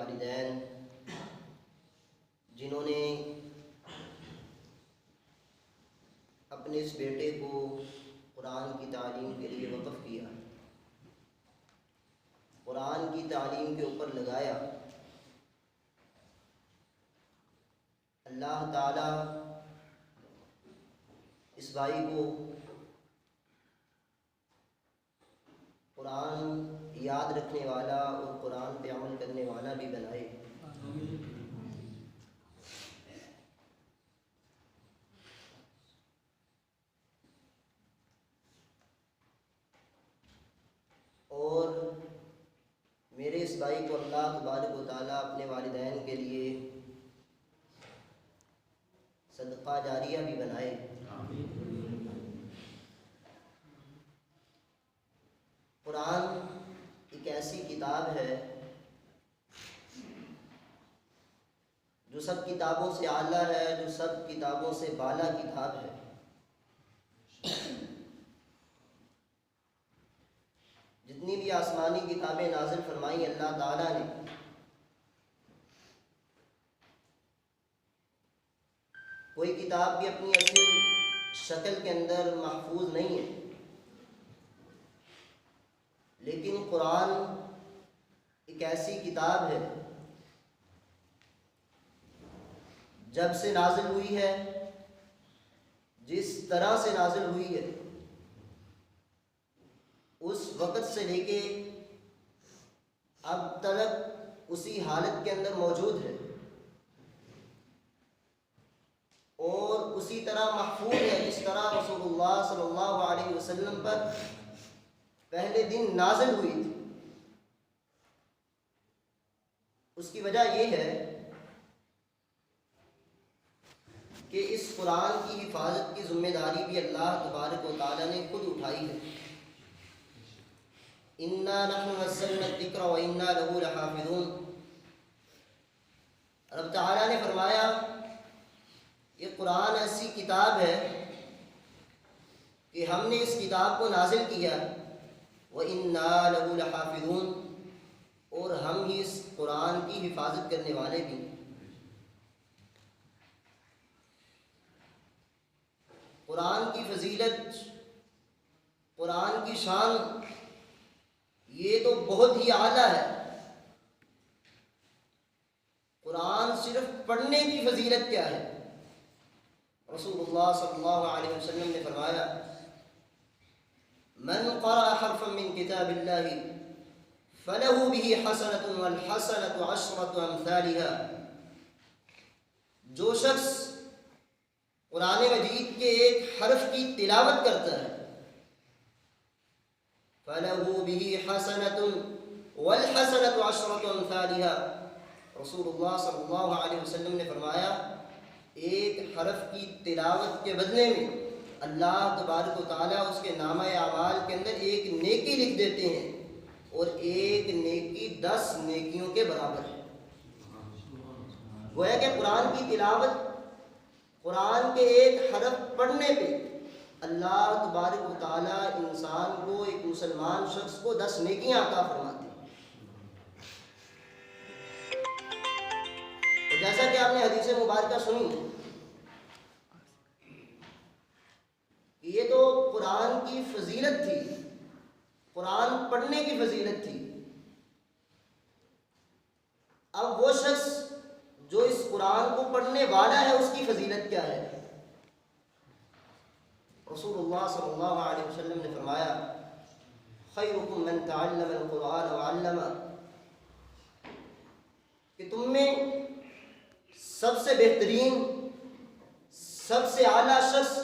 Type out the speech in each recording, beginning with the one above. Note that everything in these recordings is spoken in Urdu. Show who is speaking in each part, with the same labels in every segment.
Speaker 1: والدین جنہوں نے اپنے اس بیٹے کو قرآن کی تعلیم کے لیے وقف کیا، قرآن کی تعلیم کے اوپر لگایا، اللہ تعالیٰ اس بھائی کو قرآن یاد رکھنے والا اور قرآن پہ عمل کرنے والا بھی بنائے۔ اور میرے اس بھائی کو اللہ تبارک و تعالیٰ اپنے والدین کے لیے صدقہ جاریہ بھی بنائے۔ قرآن ایک ایسی کتاب ہے جو سب کتابوں سے اعلیٰ ہے، جو سب کتابوں سے بالا کتاب ہے۔ جتنی بھی آسمانی کتابیں نازل فرمائی اللہ تعالیٰ نے، کوئی کتاب بھی اپنی اصل شکل کے اندر محفوظ نہیں ہے، لیکن قرآن ایک ایسی کتاب ہے جب سے نازل ہوئی ہے، جس طرح سے نازل ہوئی ہے، اس وقت سے لے کے اب تک اسی حالت کے اندر موجود ہے اور اسی طرح محفوظ ہے جس طرح رسول اللہ صلی اللہ علیہ وسلم پر پہلے دن نازل ہوئی تھی۔ اس کی وجہ یہ ہے کہ اس قرآن کی حفاظت کی ذمہ داری بھی اللہ تبارک و تعالیٰ نے خود اٹھائی ہے۔ اِنَّا نَحْنُ نَزَّلْنَا الذِّكْرَ وَإِنَّا لَهُ لَحَافِظُونَ۔ رب تعالیٰ نے فرمایا یہ قرآن ایسی کتاب ہے کہ ہم نے اس کتاب کو نازل کیا، وَإِنَّا لَهُ لَحَافِظُونَ، اور ہم ہی اس قرآن کی حفاظت کرنے والے بھی۔ قرآن کی فضیلت، قرآن کی شان، یہ تو بہت ہی اعلیٰ ہے۔ قرآن صرف پڑھنے کی فضیلت کیا ہے؟ رسول اللہ صلی اللہ علیہ وسلم نے فرمایا من قرأ حرفا من کتاب اللہ فلہ بہ حسنۃ والحسنۃ عشرۃ امثالها۔ جو شخص قرآن مجید کے ایک حرف کی تلاوت کرتا ہے فَلَهُ بِهِ حَسَنَةٌ وَالْحَسَنَةُ عَشْرَةُ أَمْثَالِهَا۔ رسول اللہ صلی اللہ علیہ وسلم نے فرمایا ایک حرف کی تلاوت کے بدلے میں اللہ تبارک و تعالیٰ اس کے نامہ اعمال کے اندر ایک نیکی لکھ دیتے ہیں، اور ایک نیکی 10 نیکیوں کے برابر ہے۔ گویا کہ قرآن کی تلاوت، قرآن کے ایک حرف پڑھنے پہ اللہ تبارک و تعالیٰ انسان کو، ایک مسلمان شخص کو 10 نیکیاں عطا فرماتے ہیں۔ اور جیسا کہ آپ نے حدیث مبارکہ سنی کہ یہ تو قرآن کی فضیلت تھی، قرآن پڑھنے کی فضیلت تھی۔ اب وہ شخص جو اس قرآن کو پڑھنے والا ہے، اس کی فضیلت کیا ہے؟ رسول اللہ صلی اللہ علیہ وسلم نے فرمایا خیرکم من تعلم القرآن وعلمہ، کہ تم میں سب سے بہترین، سب سے اعلیٰ شخص،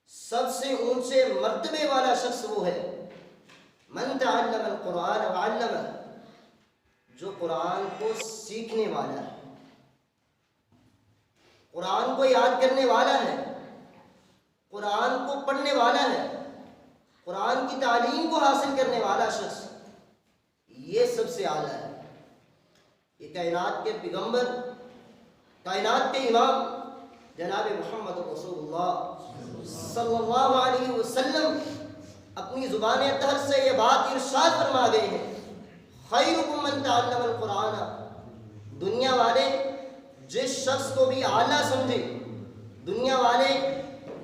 Speaker 1: سب سے اونچے مرتبے والا شخص وہ ہے من تعلم القرآن وعلمہ، جو قرآن کو سیکھنے والا ہے، قرآن کو یاد کرنے والا ہے، قرآن کو پڑھنے والا ہے، قرآن کی تعلیم کو حاصل کرنے والا شخص، یہ سب سے اعلیٰ ہے۔ یہ کائنات کے پیغمبر، کائنات کے امام جناب محمد رسول اللہ صلی اللہ علیہ وسلم اپنی زبان اطہر سے یہ بات ارشاد فرما گئے ہیں خیرکم من تعلم القرآن جس شخص کو بھی اعلیٰ سمجھے، دنیا والے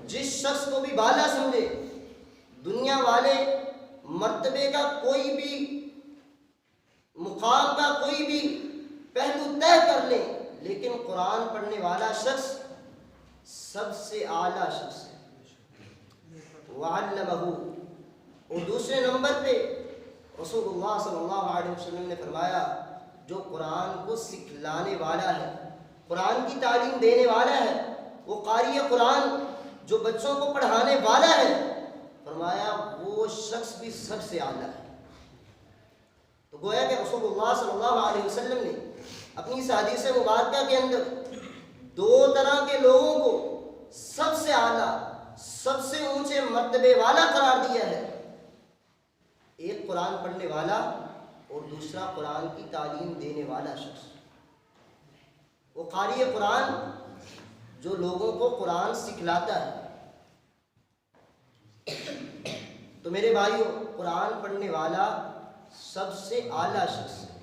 Speaker 1: جس شخص کو بھی بالا سمجھے، دنیا والے مرتبے کا کوئی بھی مقام کا کوئی بھی پہلو طے کر لیں، لیکن قرآن پڑھنے والا شخص سب سے اعلیٰ شخص ہے۔ وَعَلَّمَهُ، اور دوسرے نمبر پہ رسول اللہ صلی اللہ علیہ وسلم نے فرمایا جو قرآن کو سکھلانے والا ہے، قرآن کی تعلیم دینے والا ہے، وہ قاری قرآن جو بچوں کو پڑھانے والا ہے، فرمایا وہ شخص بھی سب سے اعلیٰ ہے۔ تو گویا کہ رسول اللہ صلی اللہ علیہ وسلم نے اپنی اس حدیث مبارکہ کے اندر دو طرح کے لوگوں کو سب سے اعلیٰ، سب سے اونچے مرتبے والا قرار دیا ہے، ایک قرآن پڑھنے والا اور دوسرا قرآن کی تعلیم دینے والا شخص۔ وہ قاری قرآن جو لوگوں کو قرآن سکھلاتا ہے۔ تو میرے بھائیو، قرآن پڑھنے والا سب سے اعلیٰ شخص ہے۔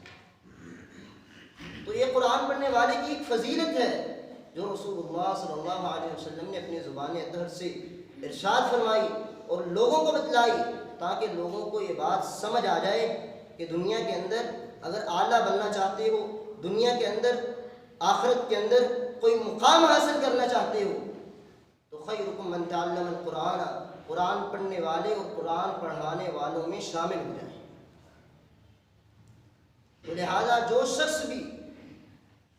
Speaker 1: تو یہ قرآن پڑھنے والے کی ایک فضیلت ہے جو رسول اللہ صلی اللہ علیہ وسلم نے اپنی زبان اطہر سے ارشاد فرمائی اور لوگوں کو بتلائی، تاکہ لوگوں کو یہ بات سمجھ آ جائے کہ دنیا کے اندر اگر اعلیٰ بننا چاہتے ہو، دنیا کے اندر آخرت کے اندر کوئی مقام حاصل کرنا چاہتے ہو، تو خیرکم من تعلم القرآن، قرآن پڑھنے والے اور قرآن پڑھانے والوں میں شامل ہو جائیں۔ تو لہذا جو شخص بھی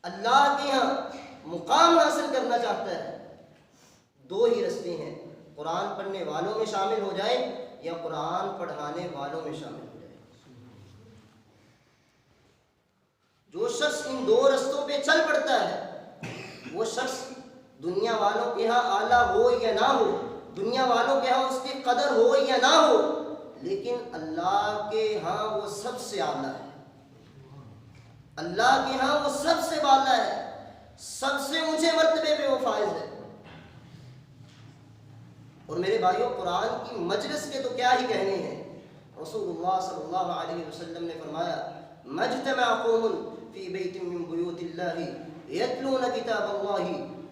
Speaker 1: اللہ کے ہاں مقام حاصل کرنا چاہتا ہے، دو ہی رستے ہیں، قرآن پڑھنے والوں میں شامل ہو جائے یا قرآن پڑھانے والوں میں شامل ہو جائے۔ جو شخص ان دو رستوں پہ چل پڑتا ہے، وہ شخص دنیا والوں کے ہاں اعلیٰ ہو یا نہ ہو، دنیا والوں کے ہاں اس کی قدر ہو یا نہ ہو، لیکن اللہ کے ہاں وہ سب سے اعلیٰ ہے، اللہ کے ہاں وہ سب سے بالا ہے، سب سے اونچے مرتبے پہ وہ فائز ہے۔ اور میرے بھائیوں، قرآن کی مجلس کے تو کیا ہی کہنے ہیں۔ رسول اللہ صلی اللہ علیہ وسلم نے فرمایا مجتمع قوم فی بیت من بیوت اللہ یتلون کتاب اللہ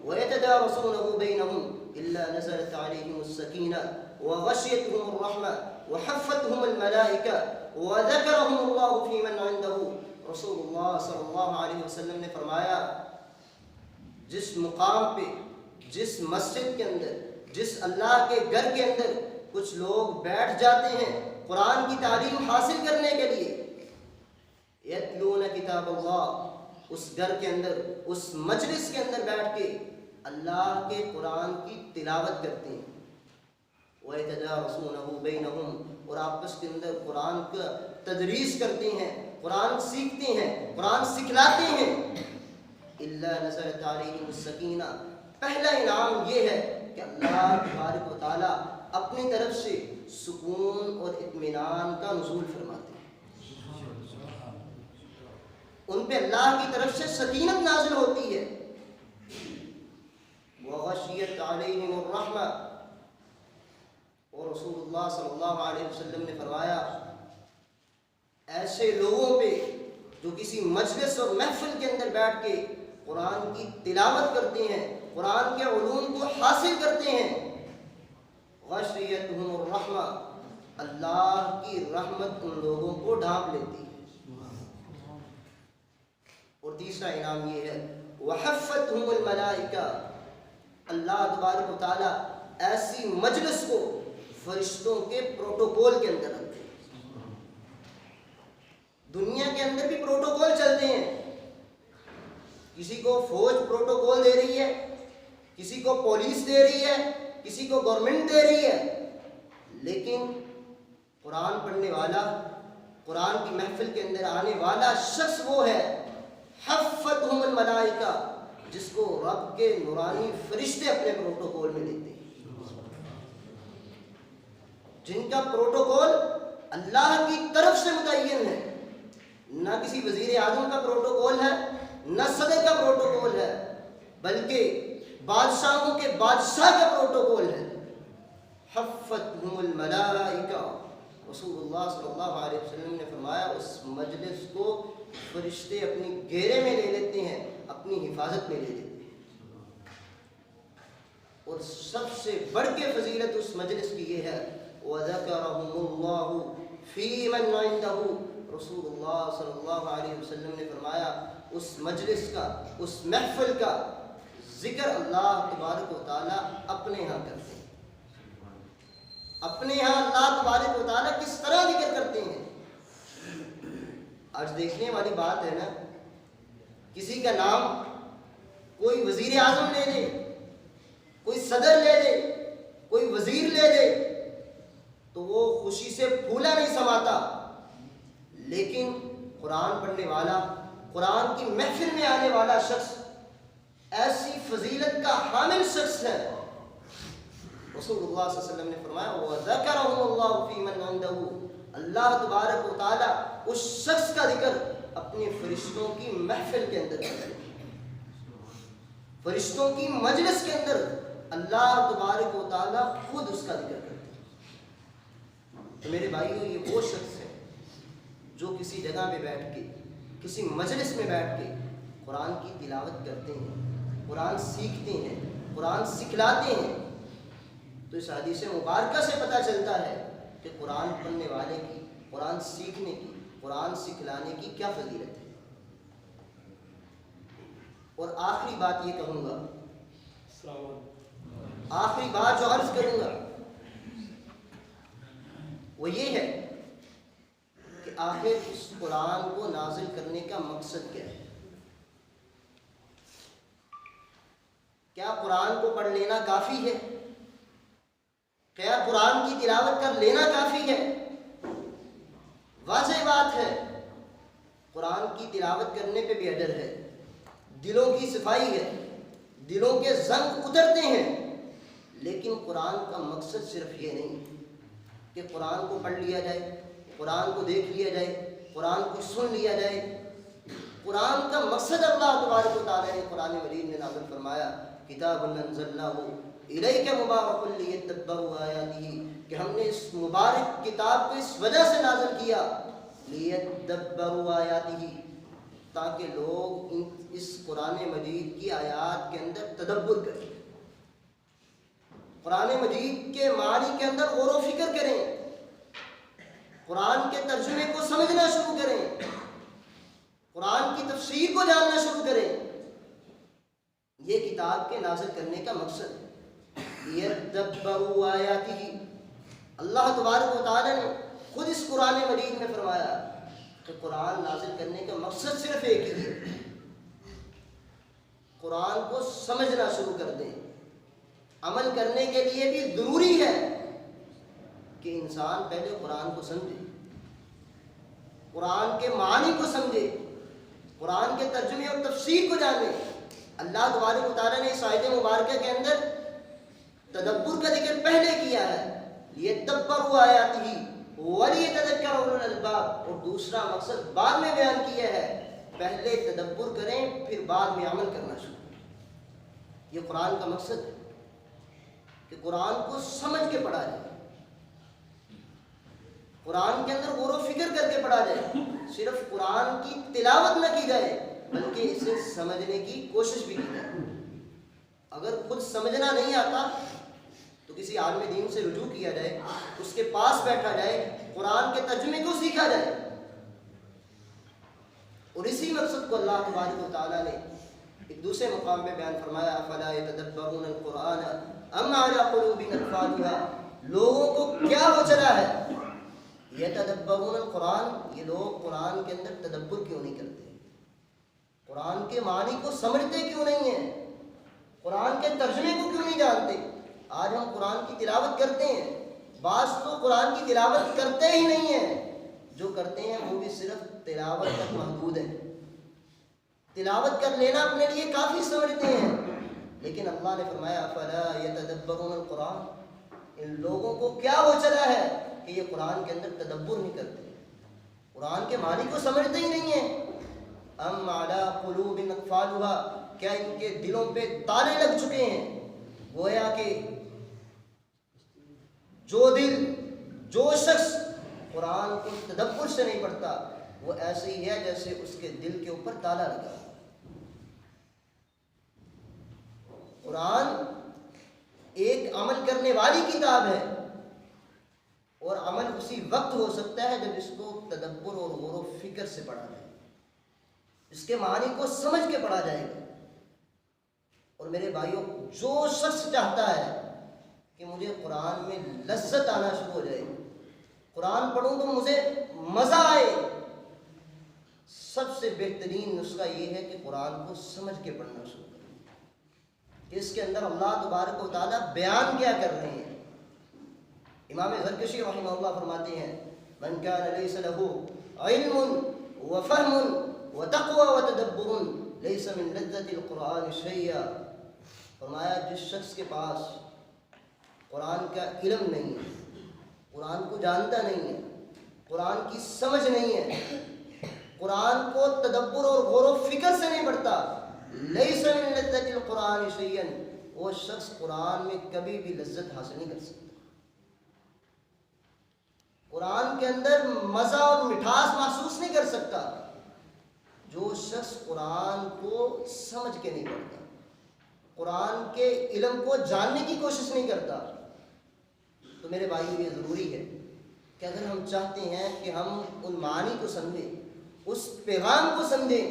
Speaker 1: ویتدارسونہ بینہم الا نزلت علیہم السکینہ وغشیتہم الرحمہ وحفتہم الملائکہ وذکرہم اللہ فی من عندہ۔ رسول اللہ صلی اللہ علیہ وسلم نے فرمایا جس مقام پہ، جس مسجد کے اندر، جس اللہ کے گھر کے اندر کچھ لوگ بیٹھ جاتے ہیں قرآن کی تعلیم حاصل کرنے کے لیے، یتلون کتاب اللہ، اس گھر کے اندر، اس مجلس کے اندر بیٹھ کے اللہ کے قرآن کی تلاوت کرتے ہیں، وَيَتَدَارَسُونَهُ بَيْنَهُمْ، اور آپس کے اندر قرآن کا تدریس کرتے ہیں، قرآن سیکھتے ہیں، قرآن سکھلاتے ہیں، إِلَّا نَزَلَتْ عَلَيْهِمُ السَّكِينَةُ، پہلا انعام یہ ہے کہ اللہ تبارک و تعالیٰ اپنی طرف سے سکون اور اطمینان کا نزول فرماتے ہیں، ان پہ اللہ کی طرف سے سکینت نازل ہوتی ہے۔ وغشیت علیہم الرحمہ، اور رسول اللہ صلی اللہ علیہ وسلم نے فرمایا ایسے لوگوں پہ جو کسی مجلس اور محفل کے اندر بیٹھ کے قرآن کی تلاوت کرتے ہیں، قرآن کے علوم کو حاصل کرتے ہیں، غشیتہم الرحمہ، اللہ کی رحمت ان لوگوں کو ڈھانپ لیتی ہے۔ اور تیسرا انعام یہ ہے وحفتہم الملائکہ، اللہ تبارک و تعالیٰ ایسی مجلس کو فرشتوں کے پروٹوکول کے اندر رکھتے ہیں۔ دنیا کے اندر بھی پروٹوکول چلتے ہیں، کسی کو فوج پروٹوکول دے رہی ہے، کسی کو پولیس دے رہی ہے، کسی کو گورنمنٹ دے رہی ہے، لیکن قرآن پڑھنے والا، قرآن کی محفل کے اندر آنے والا شخص وہ ہے حفتہم الملائکہ، جس کو رب کے نورانی فرشتے اپنے پروٹوکول میں لیتے ہیں، جن کا پروٹوکول اللہ کی طرف سے متعین ہے، نہ کسی وزیر اعظم کا پروٹوکول ہے، نہ صدر کا پروٹوکول ہے، بلکہ بادشاہوں کے بادشاہ کا پروٹوکول ہے۔ حفتہم الملائکہ، رسول اللہ صلی اللہ علیہ وسلم نے فرمایا اس مجلس کو فرشتے اپنی گھیرے میں لے لیتے ہیں، اپنی حفاظت میں لے لیتے ہیں۔ اور سب سے بڑھ کے فضیلت اس مجلس کی یہ ہے وَذَكَرَهُمُ اللَّهُ فِي مَنْ عِنْدَهُ۔ رسول اللہ صلی اللہ علیہ وسلم نے فرمایا اس مجلس کا، اس محفل کا ذکر اللہ تبارک و تعالیٰ اپنے ہاں کرتے ہیں۔ اپنے ہاں اللہ تبارک و تعالیٰ کس طرح ذکر کرتے ہیں؟ آج دیکھنے والی بات ہے نا، کسی کا نام کوئی وزیر اعظم لے لے، کوئی صدر لے لے، کوئی وزیر لے لے تو وہ خوشی سے پھولا نہیں سماتا، لیکن قرآن پڑھنے والا، قرآن کی محفل میں آنے والا شخص ایسی فضیلت کا حامل شخص ہے۔ رسول اللہ صلی اللہ علیہ وسلم نے فرمایا وَذَكَرَهُمُ اللَّهُ فِي مَنْ عِنْدَهُ، اللہ تبارک و تعالیٰ اس شخص کا ذکر اپنے فرشتوں کی محفل کے اندر کرتے ہیں، فرشتوں کی مجلس کے اندر اللہ تبارک و تعالیٰ خود اس کا ذکر کرتے ہیں۔ تو میرے بھائیوں، یہ وہ شخص ہے جو کسی جگہ پہ بیٹھ کے، کسی مجلس میں بیٹھ کے قرآن کی تلاوت کرتے ہیں، قرآن سیکھتے ہیں، قرآن سکھلاتے ہیں۔ تو اس حدیث مبارکہ سے پتہ چلتا ہے کہ قرآن پڑھنے والے کی، قرآن سیکھنے کی، قرآن سکھلانے کی کیا فضیلت ہے۔ اور آخری بات یہ کہوں گا، آخری بات جو عرض کروں گا وہ یہ ہے کہ آخر اس قرآن کو نازل کرنے کا مقصد کیا ہے؟ کیا قرآن کو پڑھ لینا کافی ہے؟ کیا قرآن کی تلاوت کر لینا کافی ہے؟ واضح بات ہے، قرآن کی تلاوت کرنے پہ بھی اجر ہے، دلوں کی صفائی ہے، دلوں کے زنگ اترتے ہیں، لیکن قرآن کا مقصد صرف یہ نہیں کہ قرآن کو پڑھ لیا جائے، قرآن کو دیکھ لیا جائے، قرآن کو سن لیا جائے۔ قرآن کا مقصد اللہ تبارک و تعالیٰ نے قرآن مجید میں نازل فرمایا کتاب انزلناہ الیک مبارک لیدبروا آیاتہ، کہ ہم نے اس مبارک کتاب کو اس وجہ سے نازل کیا لیدبروا آیاتہ، تاکہ لوگ اس قرآن مجید کی آیات کے اندر تدبر کریں، قرآن مجید کے معنی کے اندر غور و فکر کریں، قرآن کے ترجمے کو سمجھنا شروع کریں، قرآن کی تفسیر کو جاننا شروع کریں۔ یہ کتاب کے نازل کرنے کا مقصد ہے۔ یدبروا آیاتہ، اللہ تبارک و تعالیٰ نے خود اس قرآن مجید میں فرمایا کہ قرآن نازل کرنے کا مقصد صرف ایک ہی ہے، قرآن کو سمجھنا شروع کر دیں۔ عمل کرنے کے لیے بھی ضروری ہے کہ انسان پہلے قرآن کو سمجھے، قرآن کے معنی کو سمجھے، قرآن کے ترجمے اور تفسیر کو جانے۔ اللہ تبارک و تعالیٰ نے اس آیت مبارکہ کے اندر تدبر کا ذکر پہلے کیا ہے، لیدبروا آیاتہ ولیتذکر اولو الالباب، اور دوسرا مقصد بعد میں بیان کیا ہے، پہلے تدبر کریں پھر بعد میں عمل کرنا شروع کریں۔ یہ قرآن کا مقصد ہے کہ قرآن کو سمجھ کے پڑھا جائے، قرآن کے اندر غور و فکر کر کے پڑھا جائے، صرف قرآن کی تلاوت نہ کی جائے بلکہ اسے سمجھنے کی کوشش بھی کی جائے۔ اگر خود سمجھنا نہیں آتا تو کسی عالم دین سے رجوع کیا جائے، اس کے پاس بیٹھا جائے، قرآن کے ترجمے کو سیکھا جائے۔ اور اسی مقصد کو اللہ تبارک و تعالیٰ نے ایک دوسرے مقام پہ بیان فرمایا افلا یتدبرون القرآن ام علی قلوب اقفالها، لوگوں کو کیا ہو چلا ہے؟ یتدبرون القرآن، یہ لوگ قرآن کے اندر تدبر کیوں نہیں کرتے؟ قرآن کے معنی کو سمجھتے کیوں نہیں ہیں؟ قرآن کے ترجمے کو کیوں نہیں جانتے؟ آج ہم قرآن کی تلاوت کرتے ہیں، بعض تو قرآن کی تلاوت کرتے ہی نہیں ہیں، جو کرتے ہیں وہ بھی صرف تلاوت تک محدود ہے، تلاوت کر لینا اپنے لیے کافی سمجھتے ہیں، لیکن اللہ نے فرمایا فلا یتدبرون القرآن، ان لوگوں کو کیا ہو چلا ہے کہ یہ قرآن کے اندر تدبر نہیں کرتے، قرآن کے معنی کو سمجھتے ہی نہیں ہیں۔ ام علی قلوب اقفالها، کیا ان کے دلوں پہ تالے لگ چکے ہیں؟ گویا کہ جو دل، جو شخص قرآن کو تدبر سے نہیں پڑھتا، وہ ایسے ہی ہے جیسے اس کے دل کے اوپر تالا لگا ہو۔ قرآن ایک عمل کرنے والی کتاب ہے، اور عمل اسی وقت ہو سکتا ہے جب اس کو تدبر اور غور و فکر سے پڑھا جائے، اس کے معنی کو سمجھ کے پڑھا جائے گا۔ اور میرے بھائیوں، جو شخص چاہتا ہے کہ مجھے قرآن میں لذت آنا شروع ہو جائے، قرآن پڑھوں تو مجھے مزہ آئے، سب سے بہترین نسخہ یہ ہے کہ قرآن کو سمجھ کے پڑھنا شروع کریں کہ اس کے اندر اللہ تبارک و تعالیٰ بیان کیا کر رہے ہیں۔ امام زرکشی رحمہ اللہ فرماتے ہیں من کان لیس له علم وفهم وتقوى وتدبر لیس من لذت القرآن شیئا۔ فرمایا جس شخص کے پاس قرآن کا علم نہیں ہے، قرآن کو جانتا نہیں ہے، قرآن کی سمجھ نہیں ہے، قرآن کو تدبر اور غور و فکر سے نہیں پڑھتا، لیس من لذت القرآن شیئا، وہ شخص قرآن میں کبھی بھی لذت حاصل نہیں کر سکتا، قرآن کے اندر مزہ اور مٹھاس محسوس نہیں کر سکتا۔ جو شخص قرآن کو سمجھ کے نہیں پڑھتا، قرآن کے علم کو جاننے کی کوشش نہیں کرتا، تو میرے بھائیوں یہ ضروری ہے کہ اگر ہم چاہتے ہیں کہ ہم ان معانی کو سمجھیں، اس پیغام کو سمجھیں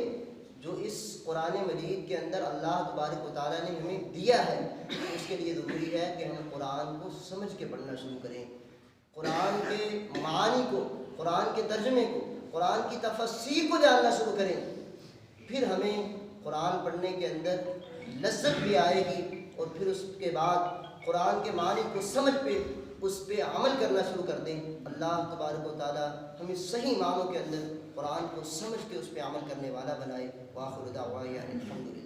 Speaker 1: جو اس قرآن مجید کے اندر اللہ تبارک و تعالیٰ نے ہمیں دیا ہے، تو اس کے لیے ضروری ہے کہ ہم قرآن کو سمجھ کے پڑھنا شروع کریں، قرآن کے معانی کو، قرآن کے ترجمے کو، قرآن کی تفسیر کو جاننا شروع کریں، پھر ہمیں قرآن پڑھنے کے اندر لذت بھی آئے گی، اور پھر اس کے بعد قرآن کے معنی کو سمجھ پہ اس پہ عمل کرنا شروع کر دیں۔ اللہ تبارک و تعالیٰ ہمیں صحیح معنوں کے اندر قرآن کو سمجھ کے اس پہ عمل کرنے والا بنائے۔ وآخر دعوانا الحمدللہ۔